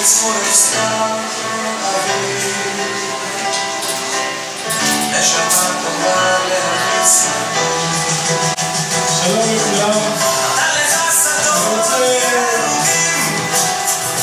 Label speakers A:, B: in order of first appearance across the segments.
A: צורף סתם אוויר נשמה טובה להריץ
B: שלום לכולם.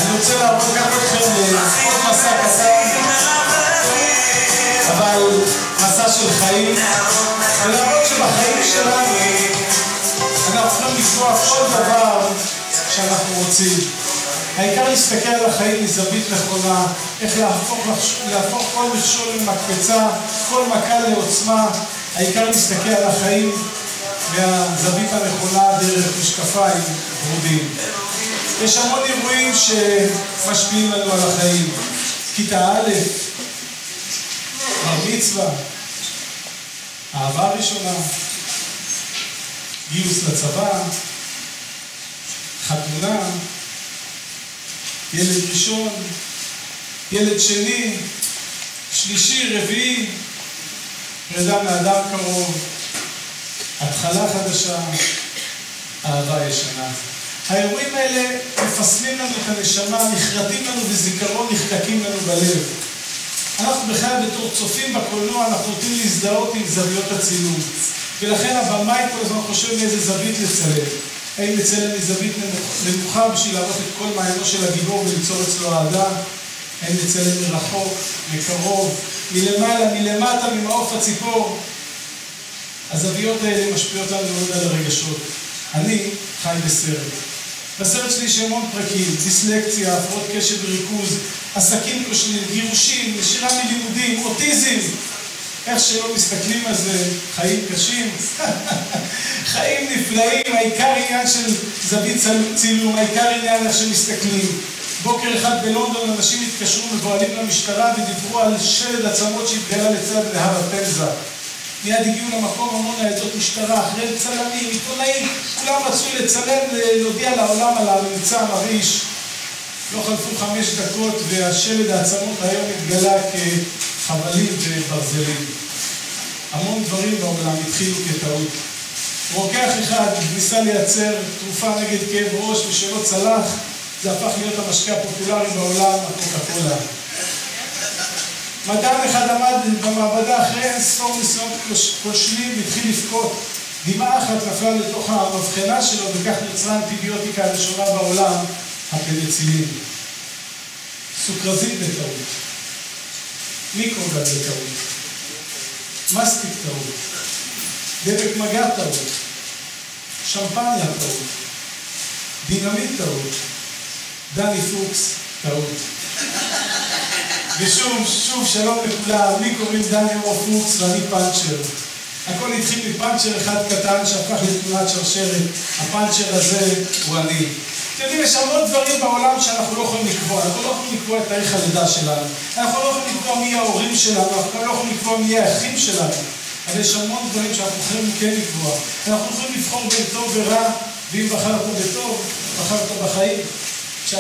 B: אני רוצה לעבור גם אתכם לעוד מסע קטן, אבל מסע של חיים, ולעבוד שבחיים שלנו אנחנו יכולים לקבוע כל דבר שאנחנו רוצים. העיקר להסתכל על החיים מזווית נכונה, איך להפוך כל מכשול למקפצה, כל מכה לעוצמה. העיקר להסתכל על החיים מהזווית הנכונה דרך משקפיים ורודים. יש המון אירועים שמשפיעים לנו על החיים. כיתה א', בר מצווה, אהבה ראשונה, גיוס לצבא, חתונה, ילד ראשון, ילד שני, שלישי, רביעי, פרידה מאדם קרוב, התחלה חדשה, אהבה ישנה. האירועים האלה מפסמים לנו את הנשמה, נחרטים לנו וזיכרון נחקקים לנו בלב. אנחנו בכלל בתור צופים בקולנוע, אנחנו נוטים להזדהות עם זוויות הצילום. ולכן הבמאי כל הזמן חושב מאיזה זווית לצלם. האם לצלם מזווית נמוכה בשביל להראות את כל מעיינו של הגיבור וליצור אצלו האדם? האם לצלם מרחוק, מקרוב, מלמעלה, מלמטה, ממעוף הציפור? הזוויות האלה משפיעות לנו מאוד על הרגשות. אני חי בסרט. בסרט שלי יש המון פרקים, דיסלקציה, הפרעות קשב וריכוז, עסקים כושלים, גירושים, נשירה מלימודים, אוטיזם. איך שלא מסתכלים על זה, חיים קשים, חיים נפלאים, העיקר עניין של זווית צילום, העיקר עניין איך שמסתכלים. בוקר אחד בלונדון אנשים התקשרו מבועלים למשטרה ודיברו על שלד עצמות שהתגלה לצד להר הפנזה. מיד הגיעו למקום המון ניידות משטרה, אחרי צלמים, עיתונאים, כולם רצו לצלם, להודיע לעולם על הממצא המרעיש. לא חלפו 5 דקות והשלד העצמות היום התגלה כחבלים וברזלים. המון דברים בעולם התחילו כטעות. רוקח אחד ניסה לייצר תרופה נגד כאב ראש ושלא צלח, זה הפך להיות המשקה הפופולרי בעולם, הקוקה-קולה. מדען אחד עמד במעבדה אחרי אינספור ניסיונות כושלים והתחיל לבכות. דמעה אחת נפלה לתוך המבחנה שלו וכך נוצרה האנטיביוטיקה הראשונה בעולם, הפניצילין. סוכרזית בטעות, מיקרוגל בטעות, מסטיק טעות, דבק מגע טעות, שמפניה טעות, דינמיט טעות, דני פוקס טעות. ושוב שלום לכולם, לי קוראים דני פוקס ואני פאנצ'ר. הכל התחיל מפאנצ'ר אחד קטן שהפך לתמונת שרשרת. הפאנצ'ר הזה הוא אני. אתם יודעים, יש המון דברים בעולם שאנחנו לא יכולים לקבוע. אנחנו לא יכולים לקבוע את תאריך הלידה שלנו. אנחנו לא יכולים לקבוע מי ההורים שלנו. אנחנו לא יכולים לקבוע מי האחים שלנו. אבל יש המון דברים שאנחנו יכולים כן לקבוע. אנחנו יכולים לבחור בין טוב ורע, ואם בחרת בטוב, בחרת בחיים. 19/10/1967,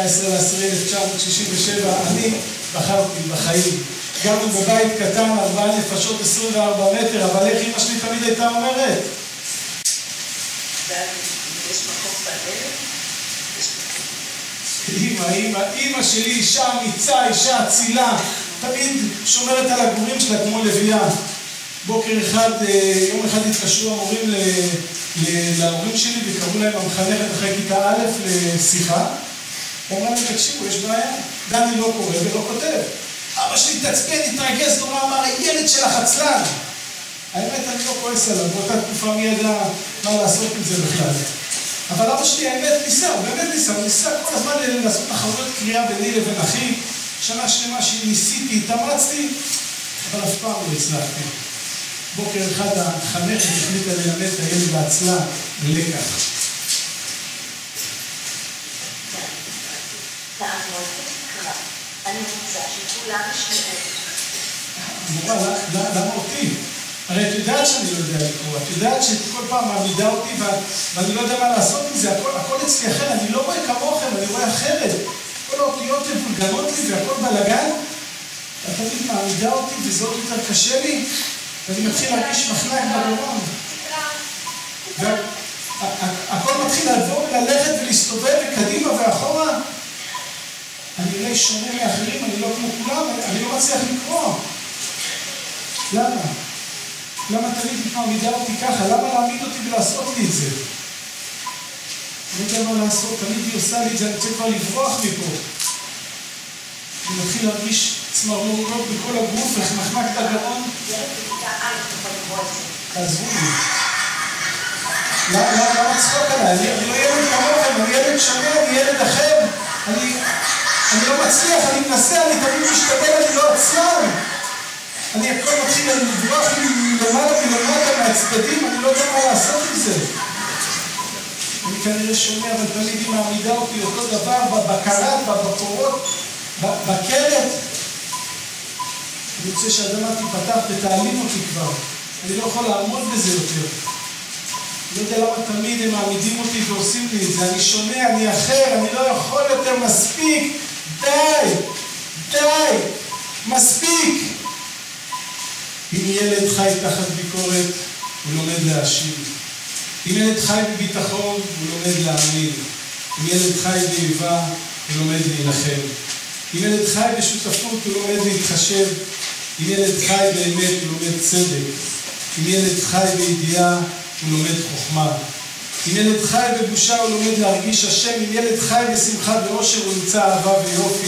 B: אני בחרתי בחיים. גרנו בבית קטן, 4 נפשות, 24 מטר, אבל איך אמא שלי תמיד הייתה אומרת?
C: יש מקום בלב?
B: אמא שלי אישה אמיצה, אישה אצילה, תמיד שומרת על הגורים שלה כמו לביאה. בוקר אחד, יום אחד התקשרו המורים להורים שלי וקראו להם המחנכת אחרי כיתה א' לשיחה. הוא אמר לי, תקשיבו, יש בעיה. דני לא קורא ולא כותב. אבא שלי התעצבן, התרגז, נורא אמר, הילד שלך עצלן. האמת, אני לא כועס עליו, באותה תקופה מי ידע מה לעשות עם זה בכלל. אבל אבא שלי האמת ניסה, הוא באמת ניסה, הוא ניסה כל הזמן לעשות תחרויות קריאה ביני לבין אחי. שנה שלמה שניסיתי, התאמצתי, אבל אף פעם לא הצלחתי. בוקר אחד המחנכת החליטה ללמד את הילד העצלן לקח.
C: אני רוצה שכולם ישמעו.
B: מורה, למה אותי? הרי את יודעת שאני לא יודע לקרוא, את יודעת שכל פעם מעמידה אותי ואני לא יודע מה לעשות עם זה, הכל אצלי אחר, אני לא רואה כמוכם, אני רואה אחרת. כל האותיות מבולגנות לי והכל בלגן, את תמיד מעמידה אותי וזה עוד יותר קשה לי, ואני מתחיל להרגיש מחנק בגרון. והכל מתחיל לעבור וללכת ולהסתובב וקדימה ואחורה. אני רואה שונה מאחרים, אני לא כמו כולם, אני לא מצליח לקרוא. למה? למה תמיד מעמידה אותי ככה? למה להעמיד אותי ולעשות לי את זה? אני לא יודע מה לעשות, תמיד היא עושה לי את זה, אני רוצה כבר לברוח מפה. אני מתחיל להרגיש צמרמורות בכל הגוף, מחמק את הגרון.
C: ילד בכיתה א' יכול לקרוא את זה.
B: תעזבו לי. למה צחוק עליי? אני לא ילד כמוכם, אני ילד שונה, אני ילד אחר. אני לא מצליח, אני מנסה, אני תמיד משתדל, אני לא עצלן. אני הכל מתחיל לברוח מלמעלה מלמטה מהצדדים, אני לא יודע מה לעשות עם זה. אני כנראה שומע, אבל תמיד היא מעמידה אותי אותו דבר, בבקרת, בבקורות, בקרת. אני רוצה שהאדמה תיפתח ותעלים אותי כבר. אני לא יכול לעמוד בזה יותר. אני לא יודע למה תמיד הם מעמידים אותי ועושים לי את זה. אני שונה, אני אחר, אני לא יכול יותר, מספיק. די, מספיק. אם ילד חי תחת ביקורת, הוא לומד להשיב. אם ילד חי בביטחון, הוא לומד להאמין. אם ילד חי באיבה, הוא לומד להילחם. אם ילד חי בשותפות, הוא לומד להתחשב. אם ילד חי באמת, הוא לומד צדק. אם ילד חי בידיעה, הוא לומד חוכמה. אם ילד חי בבושה, הוא לומד להרגיש השם. אם ילד חי בשמחה ואושר, הוא ימצא אהבה ויופי.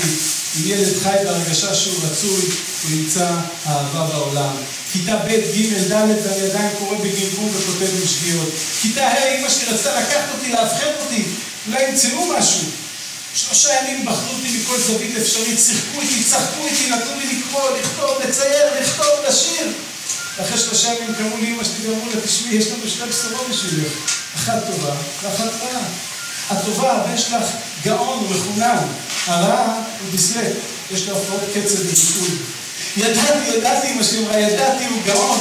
B: אם ילד חי בהרגשה שהוא רצוי, הוא ימצא אהבה בעולם. כיתה ב', ג', ד', ואני עדיין קורא בגלגול וכותב עם שגיאות. כיתה ה', אמא שלי רצתה לקחת אותי, להבחן אותי, אולי ימצאו משהו. 3 ימים בחנו אותי מכל זווית אפשרית, שיחקו איתי, צחקו איתי, נתנו לי לקרוא, לכתוב, לצייר, לכתוב, לשיר. אחרי 3 ימים קראו לי אמא שלי ואמרו לה, תשמעי, יש לנו 2 בשורות בשבילך. אחת טובה ואחת רעה. הטובה, הבן שלך גאון ומחונן. הרעה הוא בסלק, יש לו הפרעות קצב וריכוז. ידעתי, אמא שלי אמרה, ידעתי, הוא גאון.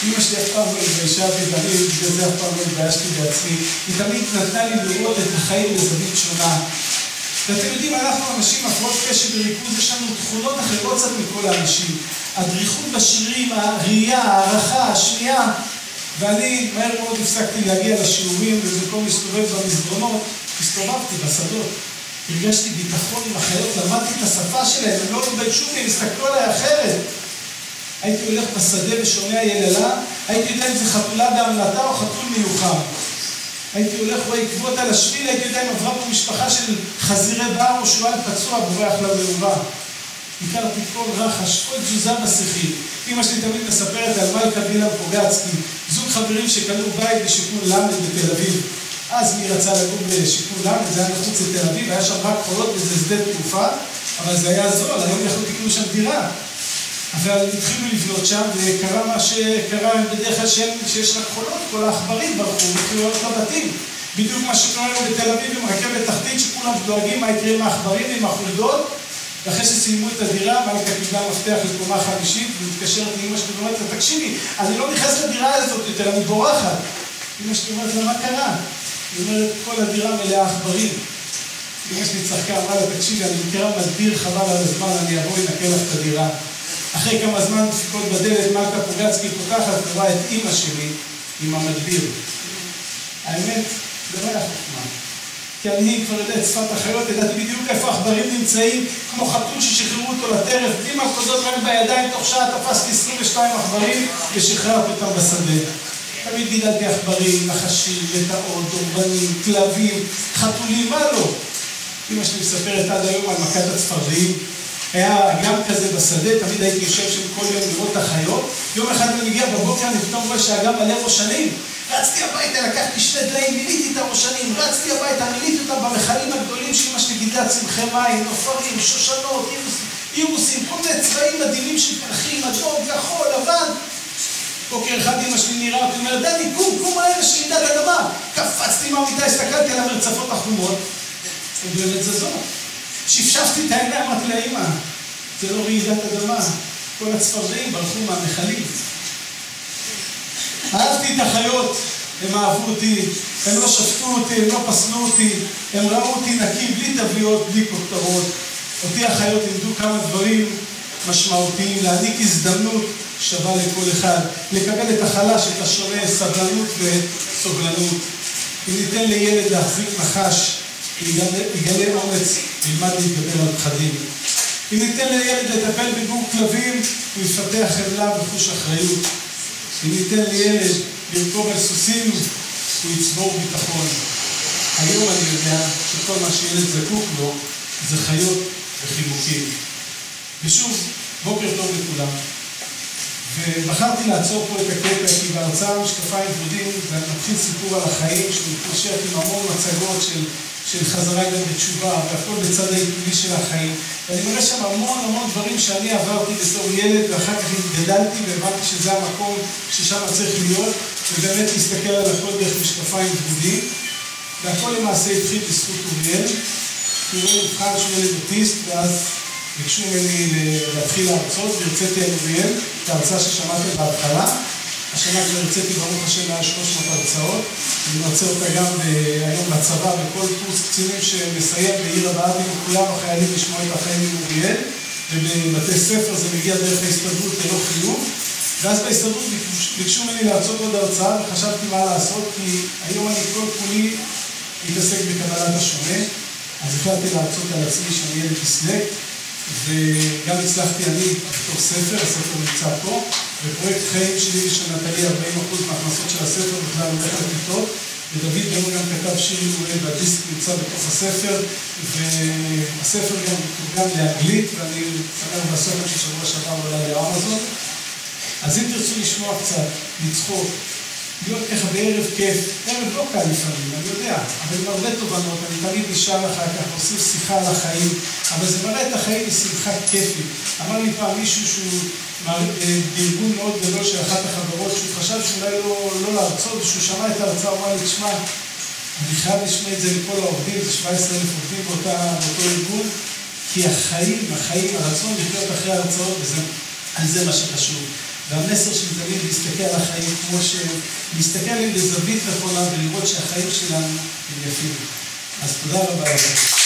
B: אמא שלי אף פעם לא התביישה בי, ואני בגלל זה אף פעם לא התביישתי בעצמי. היא תמיד נתנה לי לראות את החיים בזווית שונה. ואתם יודעים, אנחנו אנשים הפרעות קשב וריכוז, יש לנו תכונות אחרות קצת מכל האנשים. הדריכות בשרירים, הראייה, הערכה, השמיעה. ואני מהר מאוד הפסקתי להגיע לשיעורים, ובמקום להסתובב במסדרונות, הסתובבתי בשדות. הרגשתי ביטחון עם החיות, למדתי את השפה שלהם, הם לא התביישו בי, הם הסתכלו עליי אחרת. הייתי הולך בשדה ושומע יללה, הייתי יודע אם זה חתולה בהמלטה או חתול מיוחד. הייתי הולך בעקבות על השביל, הייתי יודע אם עברה פה משפחה של חזירי בר או שועל פצוע בורח למאורה. הכרתי כל רחש, כל תזוזה בשיחים. אמא שלי תמיד מספרת על מלכה וילם פוגצקי, זוג חברים שקנו בית בשיכון למד בתל אביב. אז מי רצה לגור בשיכון למד, זה היה מחוץ לתל אביב, היה שם רק חולות וזה שדה תעופה, אבל זה היה זול, היום יכלו לקנו שם דירה. אבל התחילו לבנות שם, וקרה מה שקרה בדרך כלל שיש רק חולות, כל העכברים ברחו, התחילו להיות לבתים. בדיוק מה שקורה לנו בתל אביב עם רכבת תחתית, שכולם דואגים מה יקרה עם העכברים ועם החולדות. ואחרי שסיימו את הדירה, מלכה קיבלה מפתח לקומה 50, ומתקשרת לאמא שלי ואומרת לה, תקשיבי, אני לא נכנס לדירה הזאת יותר, אני בורחת. אמא שלי אומרת לה, מה קרה? היא אומרת, כל הדירה מלאה עכברים. אמא שלי צחקה, אמרה לה, תקשיבי, אני מכירה מדביר חבל על הזמן, אני אבוא לנקה לך את הדירה. אחרי כמה זמן דפיקות בדלת, מלכה פוגצקי פותחת, ורואה את אמא שלי עם המדביר. האמת, זה לא היה חוכמה. כי אני כבר יודע את שפת החיות, ידעתי בדיוק איפה העכברים נמצאים, כמו חתול ששחררו אותו לטרף, בלי מלכודות רק בידיים, תוך שעה תפסתי 22 עכברים ושחררתי אותם בשדה. תמיד גידלתי עכברים, נחשים, לטאות, דורבנים, כלבים, חתולים, מה לא? אמא שלי מספרת עד היום על מכת הצפרדעים. היה גם כזה בשדה, תמיד הייתי יושב שם כל יום לראות את החיות. יום אחד אני מגיע בבוקר, אני פתאום רואה שהאגם מלא ראשנים. רצתי הביתה, לקחתי 2 דליים, מיליתי את הראשנים, רצתי הביתה, מיליתי אותם במחלים הגדולים שאמא שלי גידלה, צמחי מים, נופרים, שושנות, אירוסים, כל מיני צבעים מדהימים של פרחים, אדום, כחול, לבן. בוקר אחד אמא שלי נראה אותי, אומרת, דני, קום מהר שרעידת אדמה. קפצתי מהמיטה, הסתכלתי על המרצפות החומות, ובאמת זזות. שפשפתי את העיניים, אמרתי לה, אמא, זה לא רעידת אדמה, כל הצפרדעים ברחו מהמחלים. אהבתי את החיות, הם אהבו אותי, הם לא שפטו אותי, הם לא פסלו אותי, הם ראו אותי נקי בלי תוויות, בלי כותרות. אותי החיות לימדו כמה דברים משמעותיים, להעניק הזדמנות שווה לכל אחד, לקבל את החלש, את השונה, סבלנות וסובלנות. אם ניתן לילד להחזיק נחש, יגלה אומץ, ילמד להתגבר על פחדים. אם ניתן לילד לטפל בגור כלבים, הוא יפתח חמלה וחוש אחריות. אם ניתן לילד לרכוב על סוסים, הוא יצבור ביטחון. היום אני יודע שכל מה שילד זקוק לו זה חיות וחיבוקים. ושוב, בוקר טוב לכולם. ובחרתי לעצור פה את הקטע, כי בהרצאה משקפיים ורודים, ואני מתחיל סיפור על החיים, שמתמשך עם המון מצגות של חזרה גם בתשובה, והכל בצד העקבי של החיים. ואני מראה שם המון דברים שאני עברתי בתור ילד, ואחר כך גדלתי והבנתי שזה המקום ששם צריך להיות, ובאמת להסתכל על הכל דרך משקפיים ורודים. והכל למעשה התחיל בזכות אוריאל. אוריאל נבחר שהוא ילד אוטיסט, ואז ביקשו ממני להתחיל להרצות, והרציתי על אוריאל, את ההרצאה ששמעתם בהתחלה. השנה כבר הרציתי ברוך השם מעל 300 הרצאות. אני מרצה אותה גם היום בצבא, בכל קורס קצינים שמסיים בעיר הבה"דים, וכולם החיילים לשמוע את החיים עם אוריאל. ובבתי ספר זה מגיע דרך ההסתדרות ללא חיוב. ואז בהסתדרות ביקשו ממני להרצות עוד הרצאה, וחשבתי מה לעשות, כי היום אני כל כולי להתעסק בקבלת השונה. אז החלטתי להרצות על עצמי שאני ילד דיסלקט, וגם הצלחתי אני לכתוב ספר, הספר נמצא פה, ופרויקט חיים שלי שנתן לי 40% מההכנסות של הספר בכלל הולך לכיתות, ודוד בנו גם כתב שיר אוריאל והדיסק נמצא בתוך הספר, והספר גם מתורגם לאנגלית, ואני שמח בספר ששבוע שעבר עולה לאמזון. אז אם תרצו לשמוע קצת, לצחוק, להיות ככה בערב כיף, ערב לא קל לפעמים, אני יודע, אבל עם הרבה תובנות, אני תמיד נשאר אחר כך, עושים שיחה על החיים, אבל זה מראה את החיים בשמחה כיפית. אמר לי פעם מישהו שהוא בארגון מאוד גדול של אחת החברות, שהוא חשב שאולי לא להרצות, ושהוא שמע את ההרצאה, הוא אמר לי, תשמע, אני חייב לשמוע את זה לכל העובדים, זה 17,000 עובדים באותו ארגון, כי החיים, הרצון לחיות אחרי ההרצאות, על זה מה שחשוב. והמסר שלי תמיד להסתכל על החיים כמו להסתכל עליהם בזווית נכונה ולראות שהחיים שלנו הם יפים. אז תודה רבה לכם.